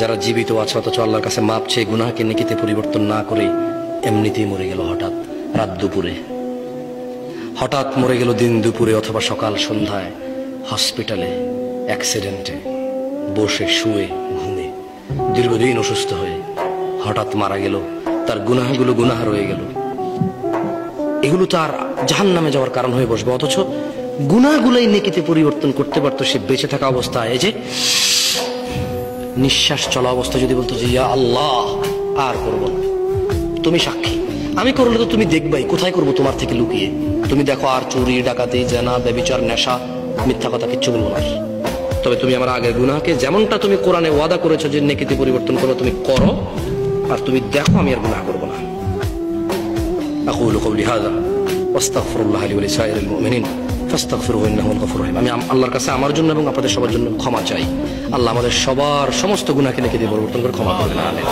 যারা জীবিত আছে অথচ আল্লাহর কাছে মাপ চেয়ে গুনাহকে নেকিতে পরিবর্তন না করে এমনিতেই মরে গেল হঠাৎ রাত দুপুরে, হঠাৎ মরে গেল দিন দুপুরে অথবা সকাল সন্ধ্যায়, হসপিটালে, অ্যাক্সিডেন্টে, বসে শুয়ে ঘুমে, দীর্ঘদিন অসুস্থ হয়ে হঠাৎ মারা গেল। তার গুনাহগুলো গুনাহ রয়ে গেল, এগুলো তার জাহান্নামে যাওয়ার কারণ হয়ে বসবে। অথচ গুনাহগুলোই নেকিতে পরিবর্তন করতে পারতো সে বেঁচে থাকা অবস্থায়। এই যে নিঃশ্বাস চলা অবস্থা যদি বলতো যে ইয়া আল্লাহ আর করবো না, তুমি সাক্ষী, আমি করলে তো তুমি দেখবাই, কোথায় করবো তোমার থেকে লুকিয়ে। তুমি দেখো আর চুরি ডাকাতি জেনা ব্যভিচার নেশা মিথ্যা কথা কিচ্ছু বলবো না, তবে তুমি আমার আগের গুনাহকে যেমনটা তুমি কোরআনে ওয়াদা করেছো যে নেকিতে পরিবর্তন করো তুমি করো, আর তুমি দেখো আমি আর গুনাহ করবো না। আকুলু কওলি হাযা ওয়াস্তাগফিরুল্লাহ লি ওয়া লিসাইরিল মুমিনিন ফাস্তাগফিরুহু ইন্নাহু আল গফুরুর রহিম। আমি আল্লাহর কাছে আমার জন্য এবং আপনাদের সবার জন্য ক্ষমা চাই। আল্লাহ আমাদের সবার সমস্ত গুনাহকে নেকিতে পরিবর্তন করে ক্ষমা করবেন। আমিন।